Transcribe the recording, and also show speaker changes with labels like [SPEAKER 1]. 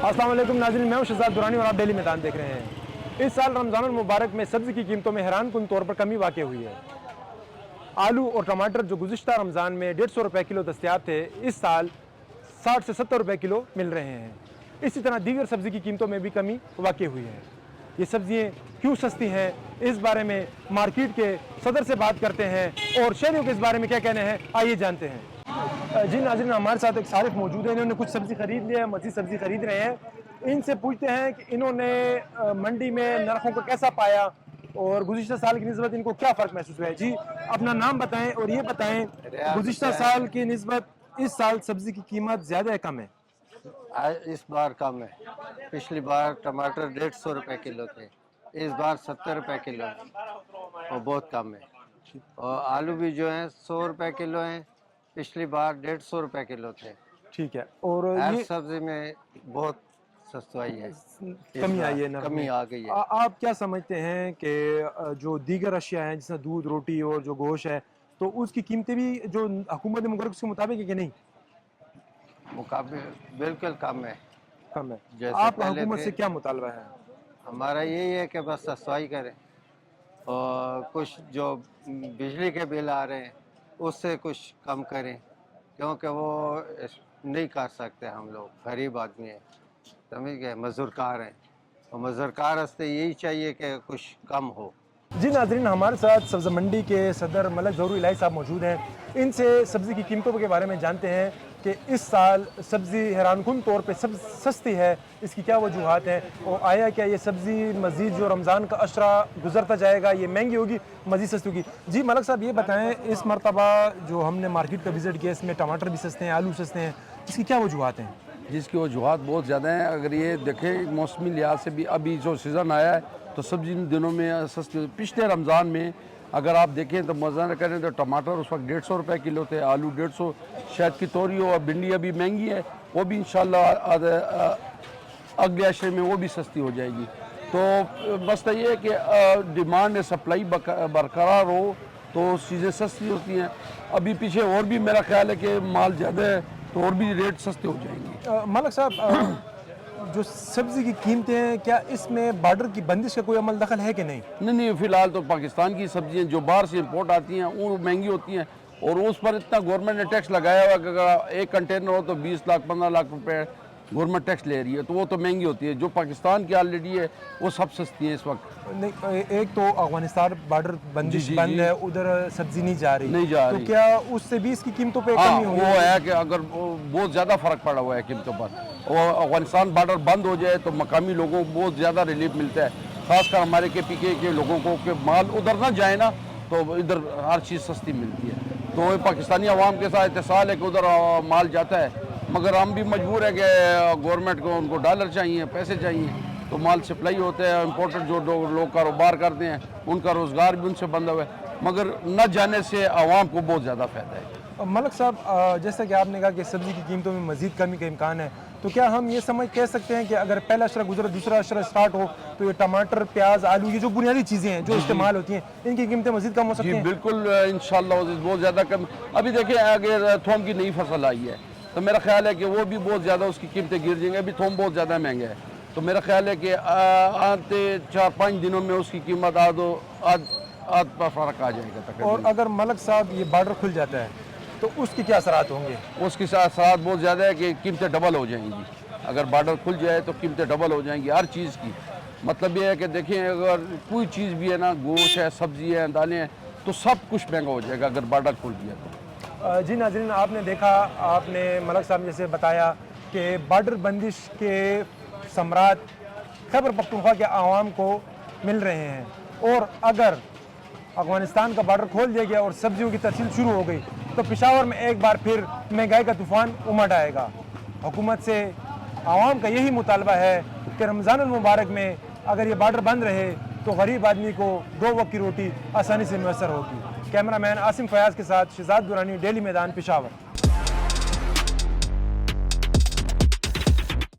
[SPEAKER 1] अस्सलाम वालेकुम नाज़रीन, मैं हूं शहजाद दुरानी और आप डेली मैदान देख रहे हैं। इस साल रमज़ानुल मुबारक में सब्ज़ी की कीमतों में हैरानकुन तौर पर कमी वाक़ई हुई है। आलू और टमाटर जो गुज़िश्ता रमज़ान में 150 रुपये किलो दस्तयाब थे, इस साल 60 से 70 रुपये किलो मिल रहे हैं। इसी तरह दीगर सब्ज़ी की कीमतों में भी कमी वाक़ई हुई है। ये सब्ज़ियाँ क्यों सस्ती हैं, इस बारे में मार्केट के सदर से बात करते हैं और शहरियों के इस बारे में क्या कहने हैं, आइए जानते हैं। जी नाज़रीन, हमारे साथ एक सारिफ मौजूद है। इन्होंने कुछ सब्ज़ी खरीद लिया है, मज़ीद सब्ज़ी खरीद रहे हैं। इनसे पूछते हैं कि इन्होंने मंडी में नरखों को कैसा पाया और गुज़िश्ता साल की निस्बत इनको क्या फ़र्क महसूस हुआ है। जी, अपना नाम बताएं और ये बताएं, गुज़िश्ता साल की निस्बत इस साल सब्ज़ी की कीमत ज़्यादा है कम है?
[SPEAKER 2] इस बार कम है। पिछली बार टमाटर 150 रुपए किलो थे, इस बार 70 रुपए किलो है और बहुत कम है। और आलू भी जो है 100 रुपए किलो हैं, पिछली बार 150 रुपए किलो थे।
[SPEAKER 1] ठीक है। और
[SPEAKER 2] हर
[SPEAKER 1] ये
[SPEAKER 2] सब्जी में बहुत सस्ताई है,
[SPEAKER 1] कमी आई है, नरख
[SPEAKER 2] कमी
[SPEAKER 1] में
[SPEAKER 2] आ गई है।
[SPEAKER 1] आप क्या समझते हैं कि जो दीगर अशिया हैं जैसे दूध, रोटी और जो गोश्त है, तो उसकी कीमतें भी जो हुकूमत मुकर्रर के मुताबिक है कि नहीं?
[SPEAKER 2] मुकाबले बिल्कुल कम है।
[SPEAKER 1] कम है।
[SPEAKER 2] जैसे
[SPEAKER 1] आपका
[SPEAKER 2] पहले
[SPEAKER 1] हुकूमत
[SPEAKER 2] थे,
[SPEAKER 1] से क्या मुतालबा है?
[SPEAKER 2] हमारा यही है कि बस सस्ताई करें और कुछ जो बिजली के बिल आ रहे हैं उससे कुछ कम करें, क्योंकि वो नहीं कर सकते। हम लोग गरीब आदमी हैं, समझ गए, मजदूरकार हैं और मजदूरकार वास्ते यही चाहिए कि कुछ कम हो।
[SPEAKER 1] जी नाज़रीन, हमारे साथ सब्ज़ी मंडी के सदर मलक ज़हूर इलाही साहब मौजूद हैं। इनसे सब्ज़ी की कीमतों के बारे में जानते हैं कि इस साल सब्ज़ी हैरानकुन तौर पे सब सस्ती है, इसकी क्या वजूहात हैं और आया क्या ये सब्ज़ी मज़ीद जो रमज़ान का अशरा गुजरता जाएगा ये महंगी होगी, मज़ीद सस्ती होगी? जी मलक साहब, ये बताएं, इस मरतबा जो हमने मार्केट का विज़िट किया इसमें टमाटर भी सस्ते हैं, आलू सस्ते हैं, इसकी क्या वजूहात हैं?
[SPEAKER 3] जिसकी वजूहत बहुत ज़्यादा हैं। अगर ये देखें मौसमी लिहाज से भी अभी जो सीज़न आया है तो सब्ज़ी इन दिनों में सस्ती। पिछले रमज़ान में अगर आप देखें तो मज़ा करें तो टमाटर उस वक्त 150 रुपये किलो थे, आलू 150, शायद की तोरी और भिंडी अभी महंगी है, वो भी इंशाल्लाह अगले अशरे में वो भी सस्ती हो जाएगी। तो मसला ये है कि डिमांड सप्लाई बरकरार हो तो चीज़ें सस्ती होती हैं। अभी पीछे और भी मेरा ख्याल है कि माल ज़्यादा है तो और भी रेट सस्ते हो जाएंगे।
[SPEAKER 1] मलक साहब, जो सब्ज़ी की कीमतें हैं, क्या इसमें बॉर्डर की बंदिश का कोई अमल दखल है कि नहीं?
[SPEAKER 3] नहीं, फ़िलहाल तो पाकिस्तान की सब्जियां जो बाहर से इंपोर्ट आती हैं वो महंगी होती हैं और उस पर इतना गवर्नमेंट ने टैक्स लगाया हुआ है कि अगर एक कंटेनर हो तो 20 लाख 15 लाख रुपए गवर्नमेंट टैक्स ले रही है, तो वो तो महंगी होती है। जो पाकिस्तान की ऑलरेडी है वो सब सस्ती है इस वक्त।
[SPEAKER 1] नहीं, एक तो अफगानिस्तान बॉर्डर बंदिश बंद है, उधर सब्जी नहीं जा रही, तो क्या उससे भी इसकी कीमतों पे कमी हुई?
[SPEAKER 3] वो है कि अगर बहुत ज़्यादा फ़र्क पड़ा हुआ है कीमतों पर और अफगानिस्तान बॉर्डर बंद हो जाए तो मकामी लोगों को बहुत ज़्यादा रिलीफ मिलता है, खासकर हमारे KPK के लोगों को कि माल उधर ना जाए ना तो इधर हर चीज़ सस्ती मिलती है। तो पाकिस्तानी अवाम के साथ इत्तेसाल है कि उधर माल जाता है, मगर हम भी मजबूर है कि गवर्नमेंट को उनको डॉलर चाहिए, पैसे चाहिए, तो माल सप्लाई होता है। इम्पोर्टर जो लोग कारोबार करते हैं उनका रोज़गार भी उनसे बंद हुआ है, मगर न जाने से आवाम को बहुत ज़्यादा फ़ायदा है।
[SPEAKER 1] मलक साहब, जैसा कि आपने कहा कि सब्ज़ी की कीमतों में मज़ीद कमी का इम्कान है, तो क्या हम ये कह सकते हैं कि अगर पहला अशरा गुजरा दूसरा अशरा स्टार्ट हो तो ये टमाटर, प्याज, आलू, ये जो बुनियादी चीज़ें हैं जो इस्तेमाल होती हैं, इनकी कीमतें मज़ीद कम हो सकती हैं?
[SPEAKER 3] जी बिल्कुल, इंशाल्लाह बहुत ज़्यादा कम। अभी देखिए अगर थोम की नई फसल आई है तो मेरा ख्याल है कि वो भी बहुत ज़्यादा उसकी कीमतें गिर जाएंगी। अभी थोम बहुत ज़्यादा महंगा है, तो मेरा ख्याल है कि आते 4-5 दिनों में उसकी कीमत आध पर फ़र्क आ जाएगा तकरीबन।
[SPEAKER 1] और अगर मलक साहब ये बॉर्डर खुल जाता है तो उसके क्या असरात होंगे?
[SPEAKER 3] उसके साथ बहुत ज़्यादा है कि कीमतें डबल हो जाएंगी। अगर बॉर्डर खुल जाए तो कीमतें डबल हो जाएंगी हर चीज़ की। मतलब ये है कि देखें, अगर कोई चीज़ भी है ना, गोश्त है, सब्ज़ी है, दालें हैं, तो सब कुछ महंगा हो जाएगा अगर बॉर्डर खुल गया तो।
[SPEAKER 1] जी नाज़रीन, आपने देखा, आपने मलक साहब जैसे बताया कि बॉर्डर बंदिश के समरात खैबर पख्तूनख्वा के आवाम को मिल रहे हैं और अगर अफगानिस्तान का बॉर्डर खोल दिया गया और सब्जियों की तरसील शुरू हो गई तो पेशावर में एक बार फिर महंगाई का तूफ़ान उमड़ आएगा। हुकूमत से आवाम का यही मुतालबा है कि रमज़ानुल मुबारक में अगर ये बॉर्डर बंद रहे तो गरीब आदमी को 2 वक्त की रोटी आसानी से मैसर होगी। कैमरामैन आसिम फयाज के साथ शहजाद दुरानी, डेली मैदान, पेशावर।